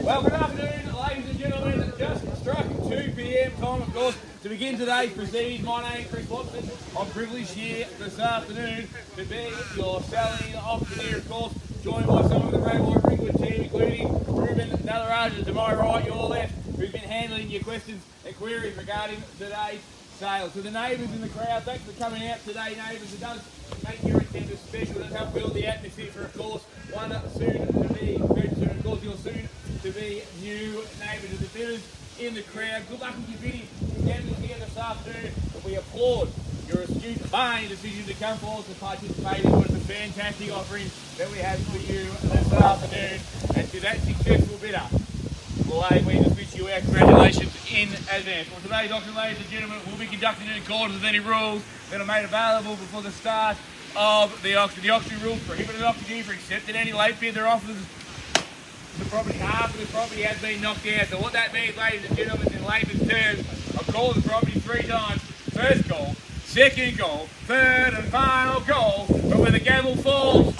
Well, good afternoon, ladies and gentlemen. Just struck 2 p.m. time, of course, to begin today's proceedings. My name is Chris Watson. I'm privileged here this afternoon to be your selling auctioneer, of course, joined by some of the Ringwood team, including Reuben Nadarajah to my right, your left, who's been handling your questions and queries regarding today's sale. To the neighbours in the crowd, thanks for coming out today, neighbours. It does make your attendance special. It does help build the atmosphere for, of course, one soon to be purchaser, and of course, your soon to be new neighbour. To the bidders in the crowd, good luck with your bidding here this afternoon. But we applaud your astute buying decision to come forward to participate in what is a fantastic offering that we have for you this afternoon. And to that successful bidder, we just wish you our congratulations in advance. Well, today's auction, ladies and gentlemen, will be conducted in accordance with any rules that are made available before the start of the auction. The auction rules prohibit an auctioneer from accepting any late bid or offers the property after the property has been knocked out. So what that means, ladies and gentlemen, in layman's terms, I've called the property 3 times. First call, second call, third and final call. But when the gavel falls,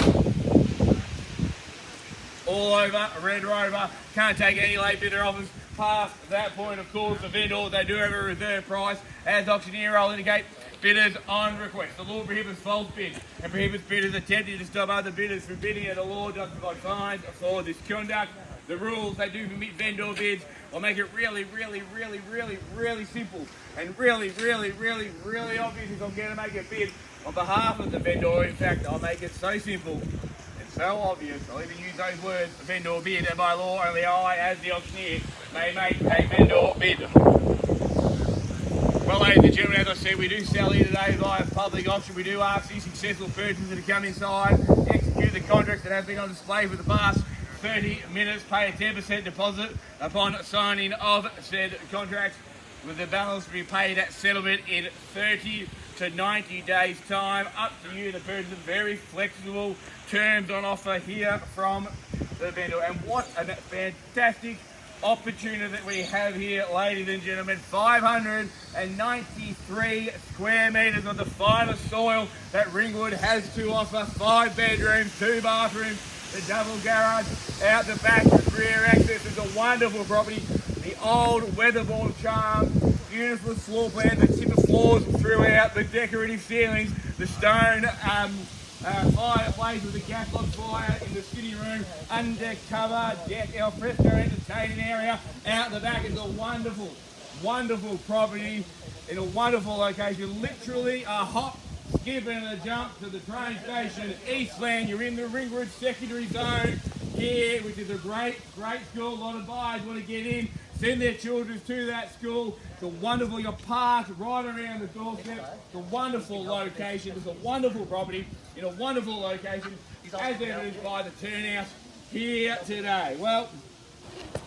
all over, a Red Rover, can't take any late bidder offers past that point. Of course, the vendor, they do have a reserve price. As auctioneer, I'll indicate bidders on request. The law prohibits false bids and prohibits bidders attempting to stop other bidders from bidding, and the law does provide fines for this conduct. The rules, they do permit vendor bids. I'll make it really simple and really obvious if I'm going to make a bid on behalf of the vendor. In fact, I'll make it so simple, so obvious, I'll even use those words, vendor bid, and by law only I, as the auctioneer, may make a vendor bid. Well, ladies and gentlemen, as I said, we do sell here today via public auction. We do ask the successful purchasers to come inside, execute the contracts that have been on display for the past 30 minutes, pay a 10% deposit upon signing of said contracts, with the balance to be paid at settlement in 30 to 90 days time. Up to you, the purchaser. Very flexible terms on offer here from the vendor. And what a fantastic opportunity that we have here, ladies and gentlemen. 593 square metres of the finest soil that Ringwood has to offer. 5 bedrooms, 2 bathrooms, the double garage out the back with rear access. It's a wonderful property. The old weatherboard charm, beautiful floor plan, the timber floors throughout, the decorative ceilings, the stone fireplace with a gas log fire in the sitting room, undercover deck, al fresco entertaining area out the back. Is a wonderful property in a wonderful location. Literally a hop, skip and a jump to the train station Eastland. You're in the Ringwood secondary zone here, which is a great school. A lot of buyers want to get in, send their children to that school. It's a wonderful, you're parked right around the doorstep. It's a wonderful location. It's a wonderful property in a wonderful location, as evidenced by the turnout here today. Well, I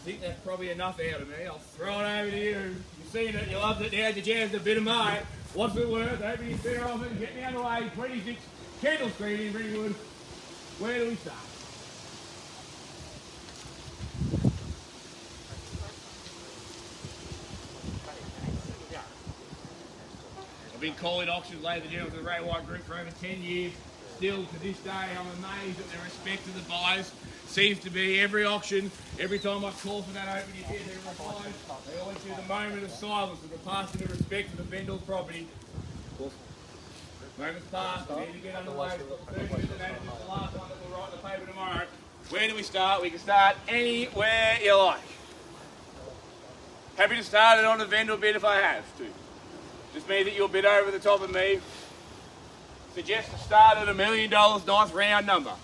think that's probably enough out of me. I'll throw it over to you. You've seen it, you loved it. Now's your chance to bid them mate. What's it worth? Open your better off it. Get me out of the way. 26 Kendall Street in Ringwood. Where do we start? I've been calling auctions, ladies and gentlemen, with the Ray White Group for over 10 years. Still, to this day, I'm amazed at the respect of the buyers. Seems to be every auction, every time I call for that open, you hear their replies. They always do the moment of silence with the passing of respect to the vendor's property. Moments passed, we need to get underway. We've got 30 minutes, and that is the last one that we'll write in the paper tomorrow. Where do we start? We can start anywhere you like. Happy to start it on a vendor bid if I have to. Just means that you'll bid over the top of me. Suggest a start at $1 million, nice round number.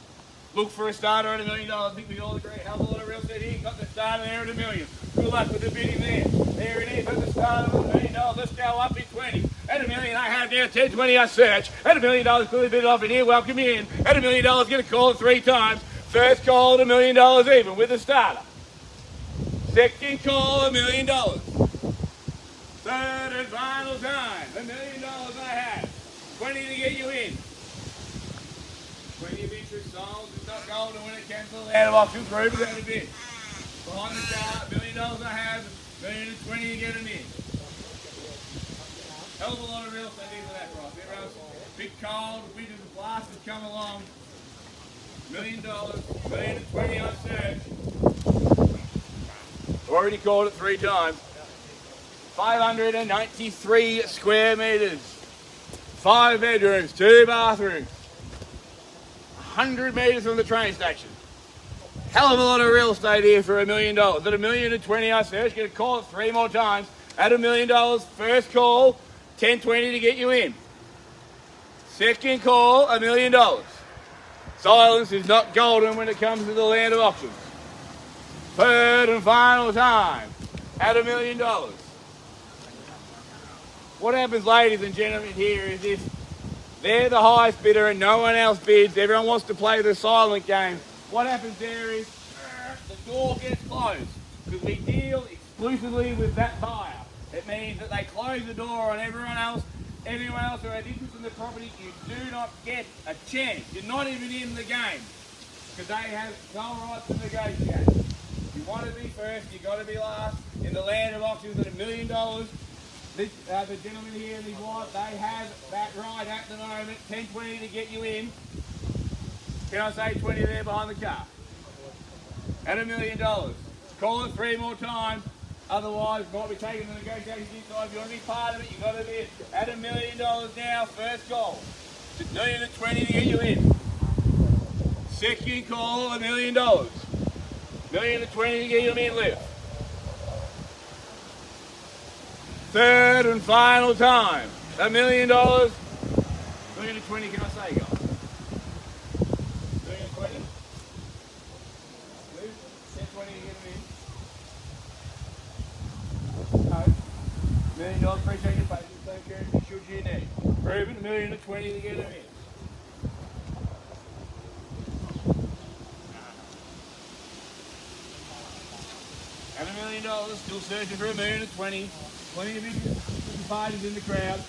Look for a starter at $1 million. I think we all agree. Hell of a lot of real estate here. Got the starter there at $1 million. Good luck with the bidding there. There it is at the start of $1 million. Let's go up in 20. At $1 million, I have now 10, 20, I search. At $1 million, clearly bid off in here. Welcome in. At $1 million, going to call it 3 times. First call at $1 million even with the starter. Second call $1 million. Third and final time. $1 million I have. 20 to get you in. 20 of interest sold. It's not gold to win it. Cancel out of auction group. We're going to bid. Behind the car, $1 million I have. $1 million and 20 to get them in. Hell of a lot of real estate here for that price. Everyone else, big cold, winter's a blast has come along. $1 million, $1 million and 20 I search. already called it 3 times. 593 square metres. 5 bedrooms, 2 bathrooms. 100 metres from the train station. Hell of a lot of real estate here for $1 million. At $1,020,000 I searched, going to call it 3 more times. At $1 million, first call, 1020 to get you in. Second call, $1 million. Silence is not golden when it comes to the land of auctions. Third and final time, at $1 million. What happens, ladies and gentlemen, here is if they're the highest bidder and no one else bids, everyone wants to play the silent game. What happens there is the door gets closed because we deal exclusively with that buyer. It means that they close the door on everyone else who has interest in the property. You do not get a chance. You're not even in the game because they have no right to negotiate. If you want to be first, you've got to be last. In the land of auctions at $1 million, the gentleman here and his wife, they have that right at the moment. 1020 to get you in. Can I say 20 there behind the car? At $1 million. Call it 3 more times. Otherwise, might be taking the negotiations inside. If you want to be part of it, you've got to be at $1 million now. First call. It's $1,020,000 to get you in. Second call, $1 million. $1,020,000 to get you in live. Third and final time. $1 million. $1,020,000, can I say, guys? $1,020,000. Live. $1020 to get them in. No. $1 million, appreciate your patience. Don't care if you should you need. Reuben, $1,020,000 to get them in. At $1 million, still searching for $1,020,000. Plenty of interested parties in the crowd.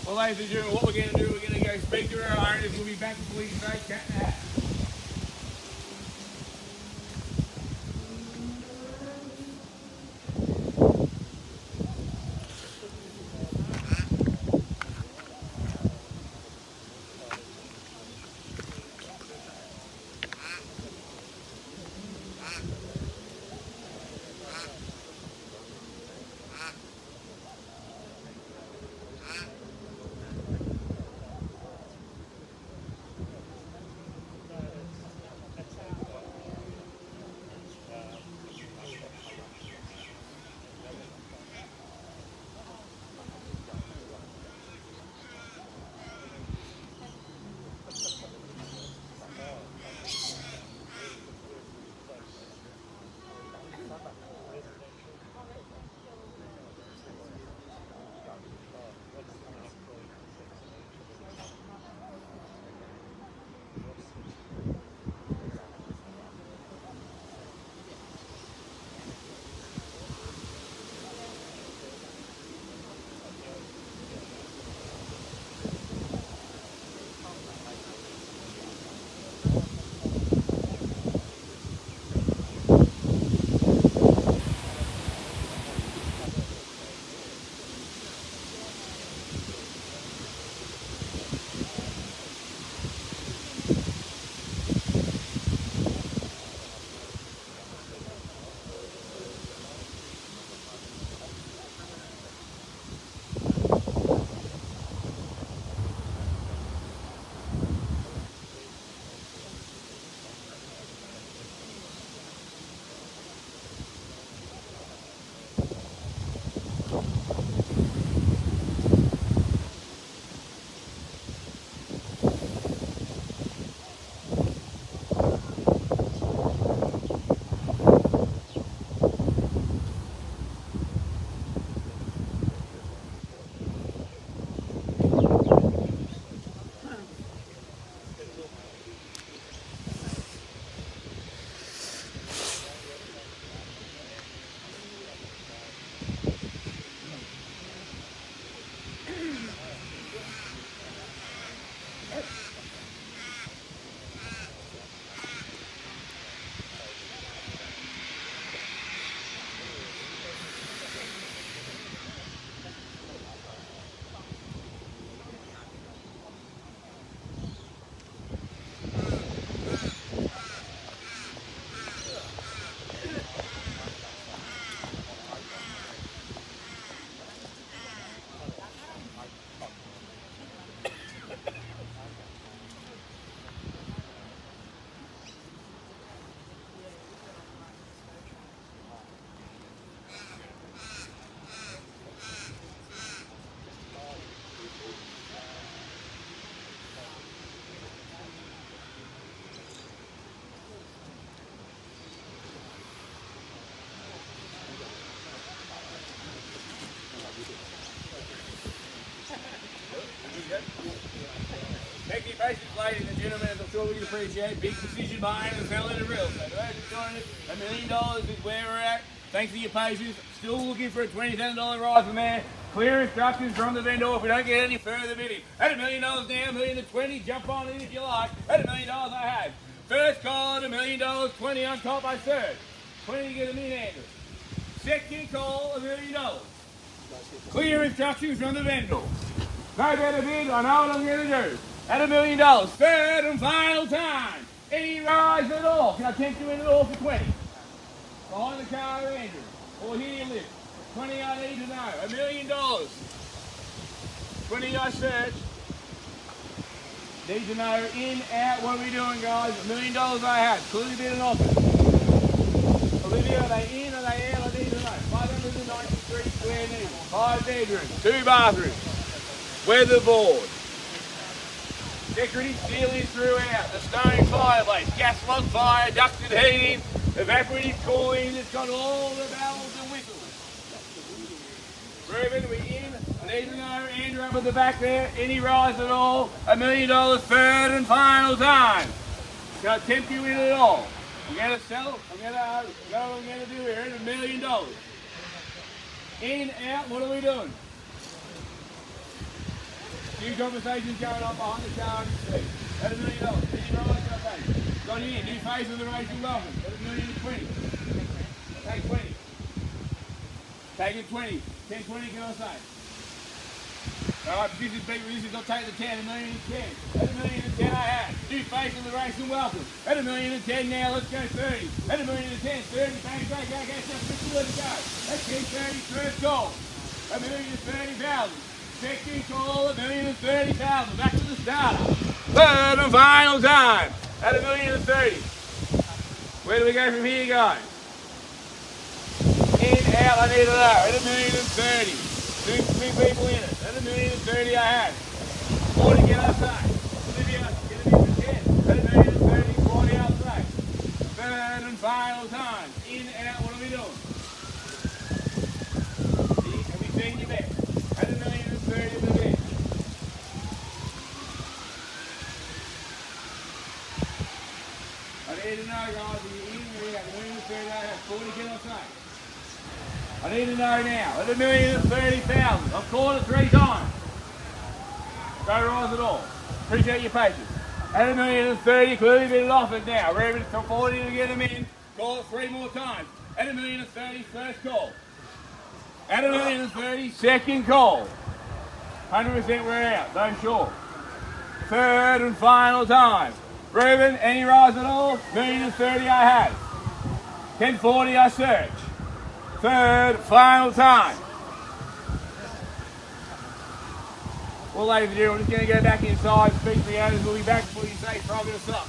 Well, ladies and gentlemen, what we're going to do, we're going to go speak to our owners. We'll be back before you say cat and hat. appreciate. Big decision buying and selling in real estate. $1 million is where we're at. Thanks for your patience. Still looking for a $20,000 rise from there. Clear instructions from the vendor if we don't get any further bidding. At $1 million now, $1,020,000. Jump on in if you like. At $1 million I have. First call at $1 million, 20 on top I third. 20 to get a mid-hander. Second call, $1 million. Clear instructions from the vendor. No better bid, I know what I'm going to do. At $1 million, third and final time. Any rise at all? Can I tempt you in at all for 20? Behind the car, Andrew. Or here you live. 20 I need to know. $1 million. 20 I search. Need to know in, out, what are we doing, guys? $1 million I had. Clearly bid an offer. Olivia, are they in, are they out? I need to know. 593 square meters. 5 bedrooms. 2 bathrooms. Weatherboard. Decorative ceilings throughout. The stone fireplace. Gas log fire. Ducted heating. Evaporative cooling. It's got all the bells and whistles. Reuben, we in? I need to know, Andrew up at the back there, any rise at all? $1 million, third and final time. Can I tempt you in at all? I'm going to sell, I'm going to do here, $1 million. In, out, what are we doing? Few conversations going on behind the car and the seat. At $1 million, any rise, can I take? Got here, new face of the race, you're welcome. At $1,020,000. Take 20. Take it 20. 10, 20, can I say? Alright, this is I'll take the 10, $1,010,000. At $1,010,000 I have. New face of the race and welcome. At $1,010,000 now, let's go 30. At $1,010,000, 30, bang, bang, bang, go, just 50, let it go. That's 10, 30, first call. $1,030,000. Second call, $1,030,000. Back to the start. Third and final time. At $1,030,000. Where do we go from here, guys? In, out, I need to know. At $1,030,000. Two people in it. At $1,030,000 I had. 40 get outside. Olivia, get it in for 10. At $1,030,000, 40 outside. Third and final time. In, out, what are we doing? Have we seen your bet? At $1,030,000 the bet. I need to know, guys, are you in or out? $1,030,000 I have. 40 get outside. I need to know now. At $1,030,000. I've called it 3 times. Don't rise at all. Appreciate your patience. At $1,030,000, clearly been offered now. Reuben from 40 to get them in. Call it 3 more times. At $1,030,000, first call. At $1,030,000, second call. 100% we're out. Don't short. Third and final time. Reuben, any rise at all? $1,030,000 I have. 1040 I search. Third, final time. Well, ladies and gentlemen, we're just going to go back inside, speak to the owners. We'll be back before you say private us up.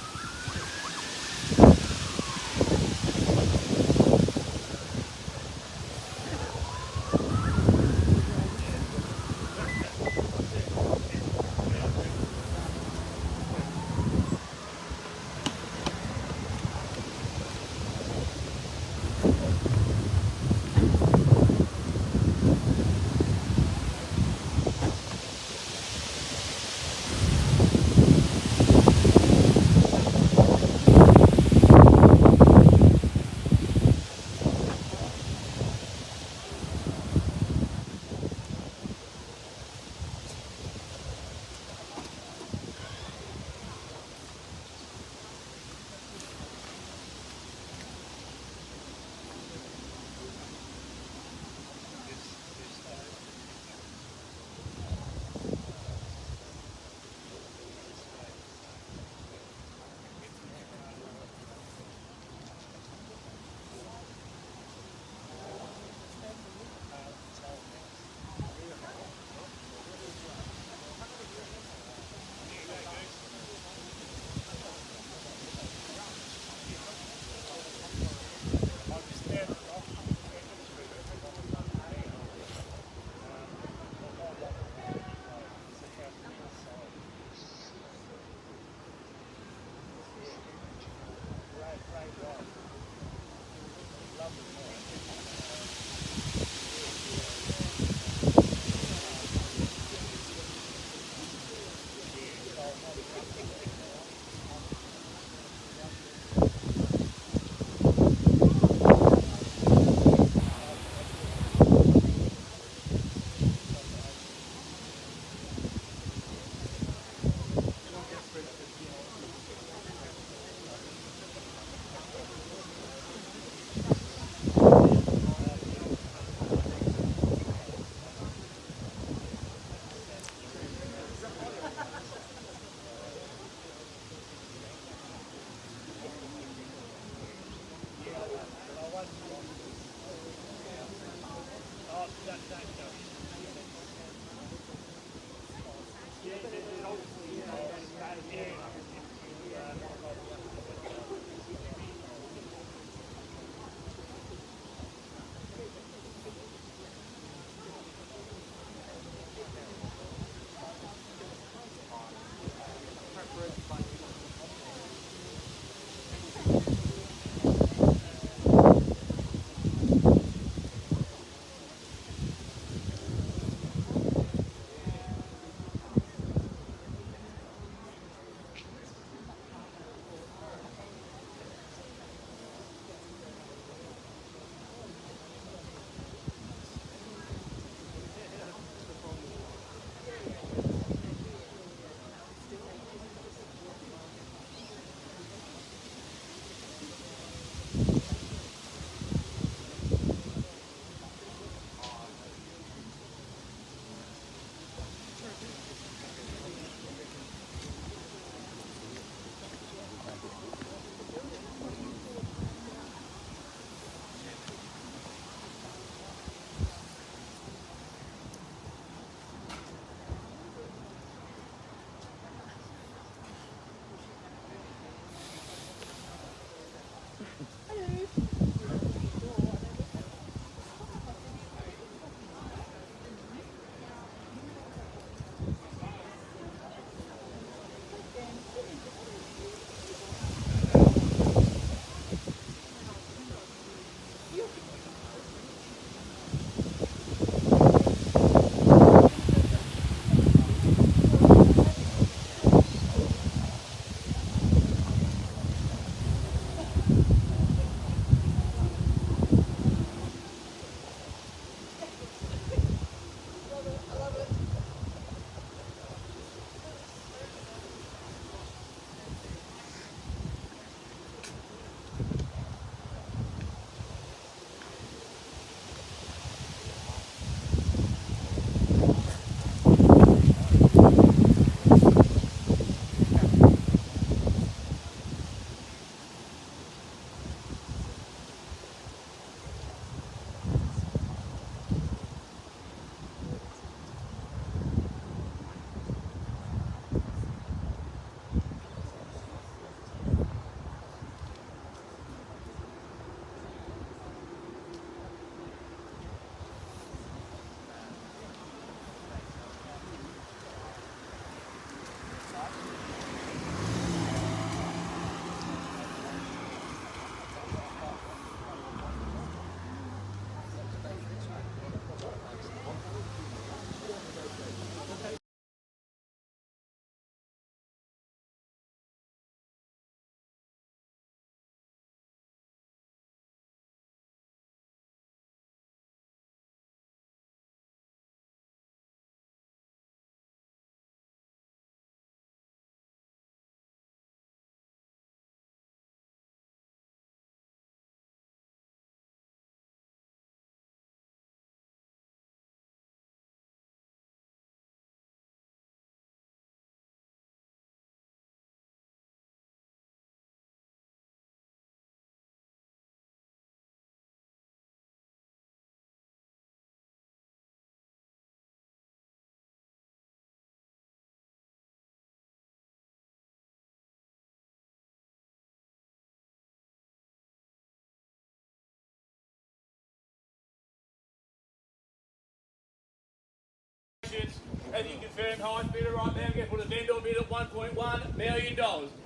As you confirm, highest bidder right now, I'm going to put a vendor bid at $1.1 million.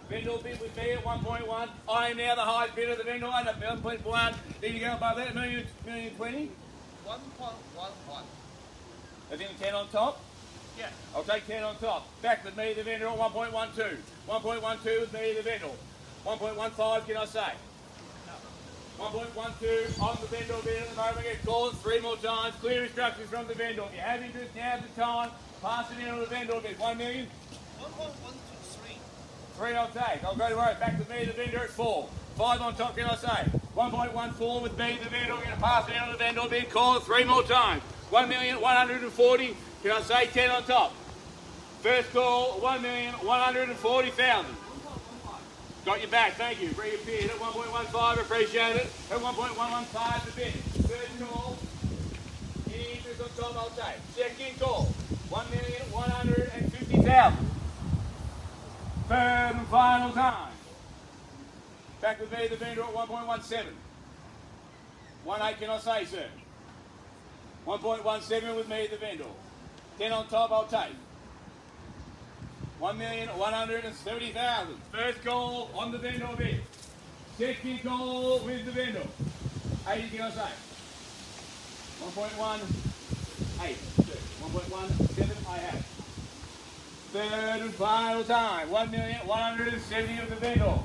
Vendor bid with me at 1.1. I am now the highest bidder. The vendor line at 1.1. Need to go above that, million 20? 1.11. I think 10 on top. Yeah. I'll take 10 on top. Back with me, the vendor at 1.12. 1.12 with me, the vendor. 1.15, can I say? 1.12 on the vendor bid at the moment. Get called 3 more times. Clear instructions from the vendor. If you have interest, now's the time. Pass it in on the vendor bid. 1 million? 1.123. 3 I'll take. I'll go to work. Back with me, the vendor at 4. 5 on top, can I say? 1.14 with me, the vendor. I'm going to pass it in on the vendor bid. Call it 3 more times. 1,140,000. Can I say 10 on top? First call, 1,140,000. Got your back, thank you. Bring your bid at 1.15, appreciate it. At 1.115 the bid. Third call, any interest on top I'll take. Second call, 1,150,000. Third and final time. Back with me, the vendor at 1.17. 1.8 can I say, sir? 1.17 with me, the vendor. 10 on top I'll take. 1,170,000. First call on the vendor bid. Second call with the vendor. 80 can I say? 1.18. 1.17 I have. Third and final time. 1,170,000 of the vendor.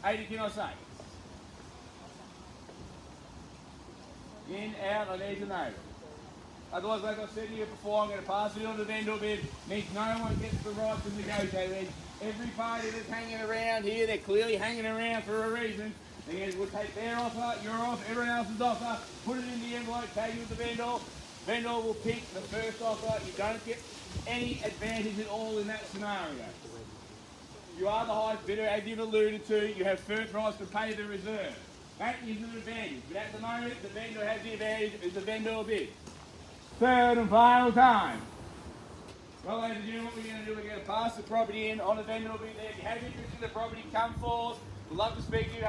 80 can I say? In, out, I need to know. Otherwise, like I said to you before, I'm going to pass it on to the vendor bid. Means no one gets the right to negotiate. Every party that's hanging around here, they're clearly hanging around for a reason. We'll take their offer, your offer, everyone else's offer, put it in the envelope, take it with the vendor. Vendor will pick the first offer. You don't get any advantage at all in that scenario. You are the highest bidder, as you've alluded to. You have first rights to pay the reserve. That is an advantage. But at the moment, the vendor has the advantage as the vendor bid. Third and final time. Well, ladies and gentlemen, what we're going to do, we're going to pass the property in on the vendor bid there. If you have interest in the property, come forth. We'd love to speak to you.